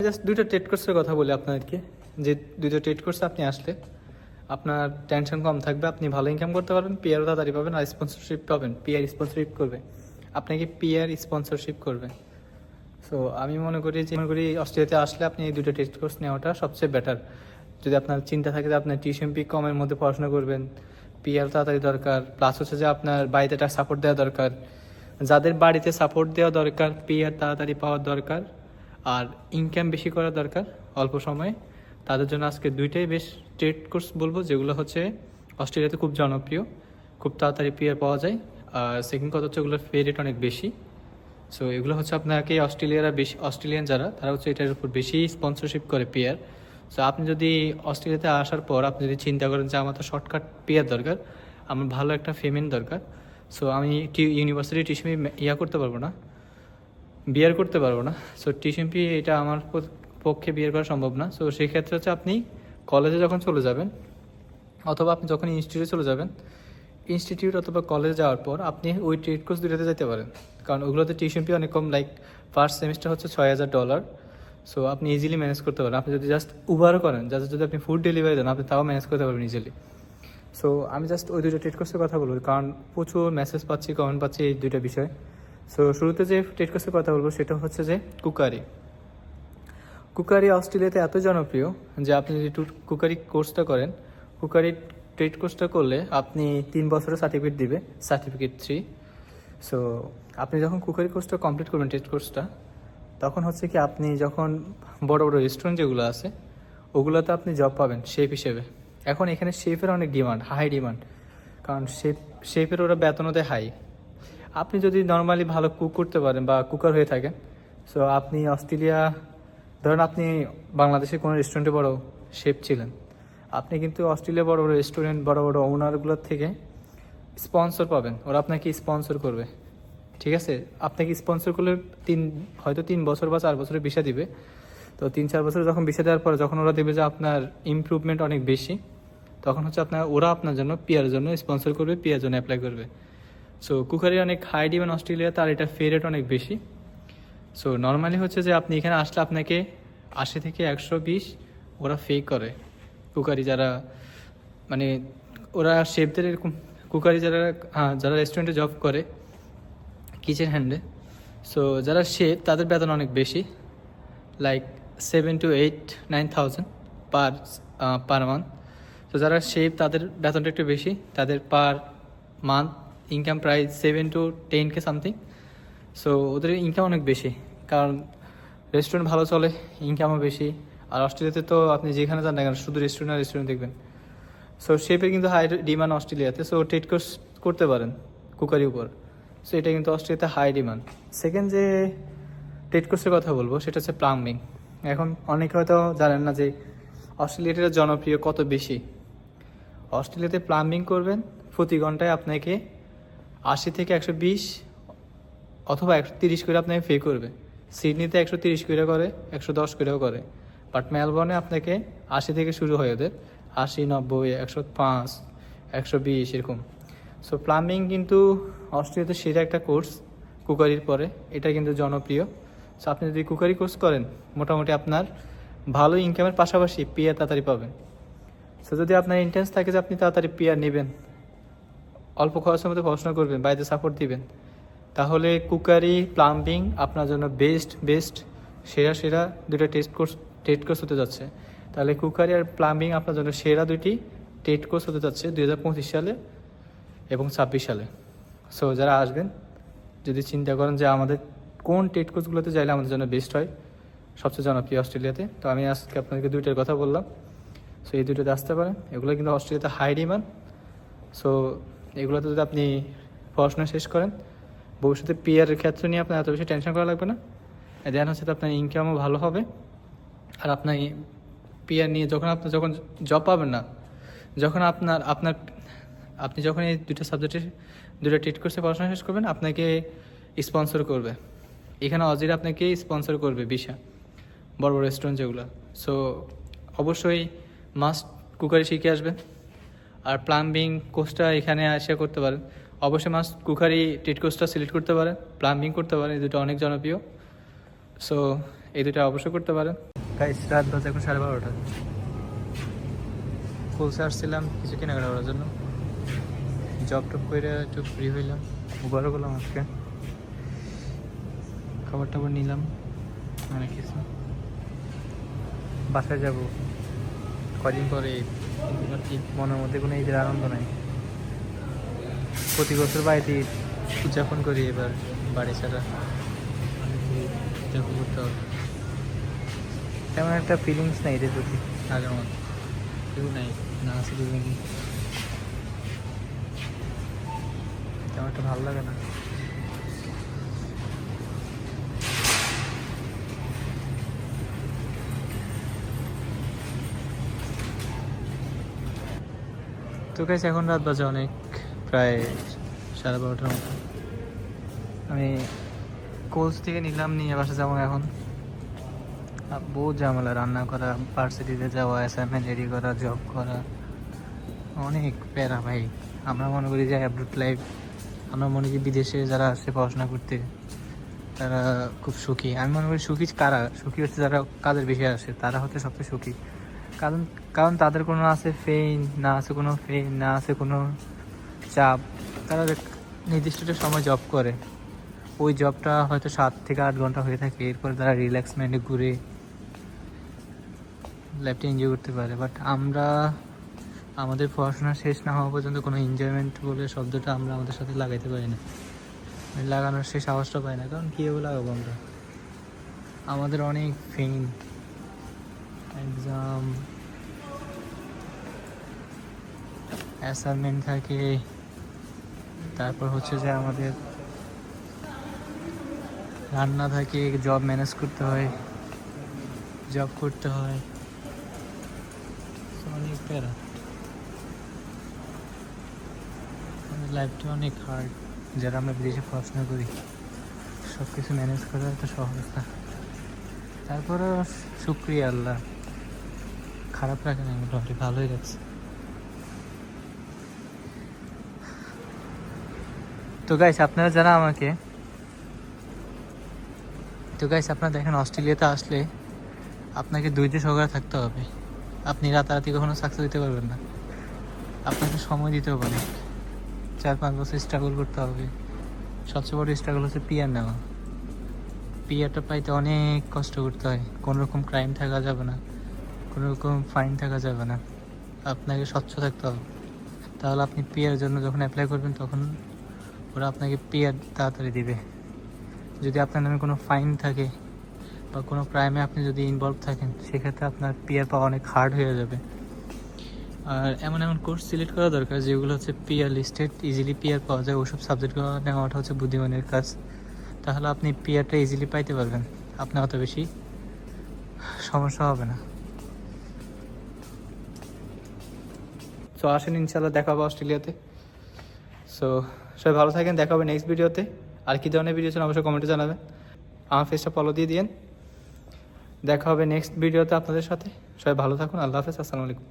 Just দুইটা trade কোর্সের কথা বলি আপনাদেরকে, যে দুইটা ট্রেড কোর্সে আপনি আসলে আপনার টেনশন কম থাকবে, আপনি ভালো ইনকাম করতে পারবেন, পিআরও তাড়াতাড়ি পাবেন, আর স্পন্সরশিপ পাবেন। পিআর স্পন্সরশিপ করবে আপনাকে, পিআর স্পন্সরশিপ করবে। সো আমি মনে করি অস্ট্রেলিয়াতে আসলে আপনি এই দুটো টেস্ট কোর্স নেওয়াটা সবচেয়ে বেটার। যদি আপনার চিন্তা থাকে যে আপনার টিউশন ফি কমের মধ্যে পড়াশোনা করবেন, পিআর তাড়াতাড়ি দরকার, প্লাস হচ্ছে যে আপনার বাড়িতে একটা সাপোর্ট দেওয়া দরকার, যাদের বাড়িতে সাপোর্ট দেওয়া দরকার, পিআর তাড়াতাড়ি পাওয়ার দরকার, আর ইনকাম বেশি করা দরকার অল্প সময়ে, তাদের জন্য আজকে দুইটাই বেশ ট্রেড কোর্স বলবো, যেগুলো হচ্ছে অস্ট্রেলিয়াতে খুব জনপ্রিয়, খুব তাড়াতাড়ি পিআর পাওয়া যায়। আর সেকেন্ড কথা হচ্ছে ওগুলোর পে রেট অনেক বেশি। সো এগুলো হচ্ছে আপনাকে অস্ট্রেলিয়ান যারা, তারা হচ্ছে এটার উপর বেশি স্পন্সরশিপ করে পিআর। সো আপনি যদি অস্ট্রেলিয়াতে আসার পর আপনি যদি চিন্তা করেন যে আমার তো শর্টকাট পিআর দরকার, আমার ভালো একটা পেমেন্ট দরকার, সো আমি ইউনিভার্সিটি টিউশন করতে পারবো না, বিয়ার করতে পারবো না। সো টিউশন ফি এটা আমার পক্ষে বিয়ার করা সম্ভব না। সো সেই ক্ষেত্রে হচ্ছে আপনি কলেজে যখন চলে যাবেন, অথবা আপনি যখন ইনস্টিটিউটে চলে যাবেন, ইনস্টিটিউট অথবা কলেজে যাওয়ার পর আপনি ওই ট্রেড কোর্স দুটোতে যেতে পারেন, কারণ ওগুলোতে টিউশন ফি অনেক কম। লাইক ফার্স্ট সেমিস্টার হচ্ছে $6,000। সো আপনি ইজিলি ম্যানেজ করতে পারেন। আপনি যদি জাস্ট উবারও করেন, যদি আপনি ফুড ডেলিভারি দেন, আপনি তাও ম্যানেজ করতে পারবেন ইজিলি। সো আমি জাস্ট ওই দুটো ট্রেড কোর্সের কথা বলবো, কারণ প্রচুর মেসেজ পাচ্ছি, কমেন্ট পাচ্ছি এই দুটো বিষয়ে। সো শুরুতে যে ট্রেড কোর্সের কথা বলবো সেটা হচ্ছে যে কুকারি। কুকারি অস্ট্রেলিয়াতে এত জনপ্রিয় যে আপনি যদি কুকারি কোর্সটা করেন, কুকারি ট্রেড কোর্সটা করলে আপনি 3 বছরের সার্টিফিকেট দিবে, সার্টিফিকেট 3। সো আপনি যখন কুকারি কোর্সটা কমপ্লিট করবেন, ট্রেড কোর্সটা, তখন হচ্ছে কি আপনি যখন বড় বড় রেস্টুরেন্ট যেগুলো আছে ওগুলোতে আপনি জব পাবেন শেফ হিসেবে। এখন এখানে শেফের অনেক ডিমান্ড, হাই ডিমান্ড, কারণ শেফের ওরা বেতনও দেয় হাই। আপনি যদি নর্মালি ভালো কুক করতে পারেন বা কুকার হয়ে থাকেন, সো আপনি অস্ট্রেলিয়া, ধরেন আপনি বাংলাদেশে কোনো রেস্টুরেন্টে বড় শেফ ছিলেন, আপনি কিন্তু অস্ট্রেলিয়া বড় বড় রেস্টুরেন্ট, বড় বড় ওনারগুলোর থেকে স্পন্সর পাবেন, ওরা আপনাকে স্পন্সর করবে। ঠিক আছে, আপনাকে স্পন্সর করলে হয়তো 3 বছর বা 4 বছরের ভিসা দিবে। তো 3-4 বছর যখন ভিসা দেওয়ার পরে যখন ওরা দেবে যে আপনার ইমপ্রুভমেন্ট অনেক বেশি, তখন হচ্ছে ওরা আপনার জন্য পিআর জন্য স্পন্সর করবে, পিআর জন্য অ্যাপ্লাই করবে। সো কুকারি অনেক হাই ডিমান্ড অস্ট্রেলিয়া, তার এটা পে রেট অনেক বেশি। সো নর্মালি হচ্ছে যে আপনি এখানে আসলে আপনাকে 80 থেকে 120 ওরা ফে করে। কুকারি যারা, মানে ওরা শেফদের এরকম, কুকারি যারা রেস্টুরেন্টে জব করে কিচেন হ্যান্ডে, সো যারা শেফ তাদের বেতন অনেক বেশি, লাইক 7 to 8, 9,000 পার মান্থ। তো যারা শেফ তাদের বেতনটা একটু বেশি, তাদের পার মান্থ ইনকাম প্রায় 7 to 10K সামথিং। সো ওদের ইনকাম অনেক বেশি, কারণ রেস্টুরেন্ট ভালো চলে, ইনকামও বেশি। আর অস্ট্রেলিয়াতে তো আপনি যেখানে যান না কেন শুধু রেস্টুরেন্ট দেখবেন। সো শেফের কিন্তু হাই ডিমান্ড অস্ট্রেলিয়াতে, সো ট্রেড কোর্স করতে পারেন কুকারির উপর। সো এটা কিন্তু অস্ট্রেলিয়াতে হাই ডিমান্ড। সেকেন্ড যে ট্রেড কোর্সের কথা বলবো সেটা হচ্ছে প্লাম্বিং। এখন অনেকে হয়তো জানেন না যে অস্ট্রেলিয়াতে জনপ্রিয় কত বেশি। অস্ট্রেলিয়াতে প্লাম্বিং করবেন, প্রতি ঘন্টায় আপনাকে 80 থেকে 120 অথবা 130 করে আপনাকে পে করবে। সিডনিতে 130 করে, 110 করেও করে, বাট মেলবোর্নে আপনাকে 80 থেকে শুরু হয় ওদের, 80, 90, 105, 120 এরকম। সো প্লাম্বিং কিন্তু অস্ট্রেলিয়াতে সেরা একটা কোর্স কুকারির পরে, এটা কিন্তু জনপ্রিয়। সো আপনি যদি কুকারি কোর্স করেন, মোটামুটি আপনার ভালো ইনকামের পাশাপাশি পিআর তাড়াতাড়ি পাবেন। সো যদি আপনার ইন্টেন্স থাকে যে আপনি তাড়াতাড়ি পিআর নেবেন, অল্প খরচের মধ্যে পড়াশোনা করবেন, বাড়িতে সাপোর্ট দিবেন, তাহলে কুকারি প্লাম্বিং আপনার জন্য বেস্ট সেরা দুটো ট্রেড কোর্স হতে যাচ্ছে। তাহলে কুকারি আর প্লাম্বিং আপনার জন্য সেরা দুইটি ট্রেড কোর্স হতে যাচ্ছে 2025 সালে এবং 26 সালে। সো যারা আসবেন, যদি চিন্তা করেন যে আমাদের কোন ট্রেড কোর্সগুলোতে যাইলে আমাদের জন্য বেস্ট হয়, সবচেয়ে জনপ্রিয় অস্ট্রেলিয়াতে, তো আমি আজকে আপনাদেরকে দুইটার কথা বললাম। সো এই দুটোতে আসতে পারেন, এগুলো কিন্তু অস্ট্রেলিয়াতে হাই ডিমান্ড। সো এগুলোতে যদি আপনি পড়াশোনা শেষ করেন, ভবিষ্যতে পিআরের ক্ষেত্র নিয়ে আপনার এত বেশি টেনশন করা লাগবে না। দেন হচ্ছে আপনার ইনকামও ভালো হবে। আর আপনার পিআর নিয়ে যখন জব পাবেন না, যখন আপনি যখন এই দুটো সাবজেক্টের দুটো ট্রেড কোর্সে পড়াশোনা শেষ করবেন, আপনাকে স্পন্সর করবে। এখানে অজিরা আপনাকে স্পন্সর করবে ভিসা, বড় বড় রেস্টুরেন্ট যেগুলো। সো অবশ্যই মাস্ট কুকারি শিখে আসবেন। আর প্লাম্বিং কোর্সটা এখানে এসে করতে পারেন। অবশ্যই মাস্ট কুকারি ট্রেড কোর্সটা সিলেক্ট করতে পারেন, প্লাম্বিং করতে পারেন, এই দুটো অনেক জনপ্রিয়। সো এই দুটো অবশ্যই করতে পারেন। গাইস রাত বাজে এখন 12:30। কোলসে আসছিলাম কিছু কেনাকাটা করার জন্য, জব টপ করে একটু ফ্রি হইলাম, উবারও করলাম আজকে, খাবার টাবার নিলাম, অনেক কিছু। বাসায় যাব কদিন পরে, ঈদ, মনের মধ্যে কোনো ঈদের আনন্দ নাই। প্রতি বছর বাড়িতে ঈদ উদযাপন করি, এবার বাড়ি ছাড়া উদযাপন করতে হবে। তেমন একটা ফিলিংস নেই এদের প্রতি আগের মতো, কেউ নাই, না আছে দুজন, তেমন একটা ভালো লাগে না। তো গাইস এখন রাত বাজে অনেক, প্রায় 12:30টার মতো। আমি কোলস থেকে নিলাম, নিয়ে বাসা যাবো এখন। বহুত ঝামেলা, রান্না করা, ভার্সিটিতে যাওয়া, অ্যাসাইনমেন্ট রেডি করা, জব করা, অনেক প্যারা ভাই। আমরা মনে করি যে অ্যাব্রুট লাইফ, আমরা মনে করি বিদেশে যারা আসছে পড়াশোনা করতে তারা খুব সুখী। আমি মনে করি সুখী কারা, সুখী হচ্ছে যারা কাজের বেশি আসে, তারা হচ্ছে সবচেয়ে সুখী। কারণ কারণ তাদের কোনো আছে ফেইন, না আছে কোনো ফেইন, না আছে কোনো চাপ। তারা নির্দিষ্ট একটা সময় জব করে, ওই জবটা হয়তো 7 থেকে 8 ঘন্টা হয়ে থাকে, এরপরে তারা রিল্যাক্স মাইন্ডে ঘুরে লাইফটা এনজয় করতে পারে। বাট আমরা আমাদের পড়াশোনা শেষ না হওয়া পর্যন্ত কোনো এনজয়মেন্ট বলে শব্দটা আমরা আমাদের সাথে লাগাইতে পারি না, লাগানোর সেই সাহসটা পাই না। কারণ কীভাবে লাগাবো আমরা, আমাদের অনেক ফেইন, এক্সাম, অ্যাসাইনমেন্ট থাকে, তারপর হচ্ছে যে আমাদের রান্না থাকে, জব ম্যানেজ করতে হয়, জব করতে হয়, অনেক প্যারা। আমাদের লাইফটা অনেক হার্ড, যারা আমরা বিদেশে পড়াশোনা করি। সব কিছু ম্যানেজ করা তো সহজ না, তারপরে শুক্রিয়া আল্লাহ, খারাপ লাগে না, মোটামুটি ভালোই লাগছে। তো গাইস আপনারা যারা আমাকে, তো গাইস আপনারা দেখেন অস্ট্রেলিয়াতে আসলে আপনাকে ধৈর্য সহকারে থাকতে হবে। আপনি রাতারাতি কখনো সাকসেস দিতে পারবেন না, আপনাকে সময় দিতে হবে, অনেক 4-5 বছর স্ট্রাগল করতে হবে। সবচেয়ে বড় স্ট্রাগল হচ্ছে পিআর নেওয়া। পিআরটা পাইতে অনেক কষ্ট করতে হয়, কোনো রকম ক্রাইম থাকা যাবে না, কোনো রকম ফাইন থাকা যাবে না, আপনাকে স্বচ্ছ থাকতে হবে। তাহলে আপনি পিআর জন্য যখন অ্যাপ্লাই করবেন তখন ওরা আপনাকে পিআর তাড়াতাড়ি দিবে। যদি আপনার নামে কোনো ফাইন থাকে বা কোনো ক্রাইমে আপনি যদি ইনভলভ থাকেন, সেক্ষেত্রে আপনার পিআর পাওয়া অনেক হার্ড হয়ে যাবে। আর এমন এমন কোর্স সিলেক্ট করা দরকার যেগুলো হচ্ছে পিআর লিস্টেড, ইজিলি পিআর পাওয়া যায়, ওইসব সাবজেক্টগুলো নেওয়াটা হচ্ছে বুদ্ধিমানের কাজ। তাহলে আপনি পিআরটা ইজিলি পাইতে পারবেন, আপনার অত বেশি সমস্যা হবে না। সো আসেন, ইনশাল্লাহ দেখা হবে অস্ট্রেলিয়াতে। সো সবাই ভালো থাকেন, দেখা হবে নেক্সট ভিডিওতে। আর কী ধরনের ভিডিও চান অবশ্যই কমেন্টে জানাবেন, আমার ফেসটা ফলো দিয়ে দিন। দেখা হবে নেক্সট ভিডিওতে আপনাদের সাথে। সবাই ভালো থাকুন, আল্লাহ হাফেজ, আসসালামু আলাইকুম।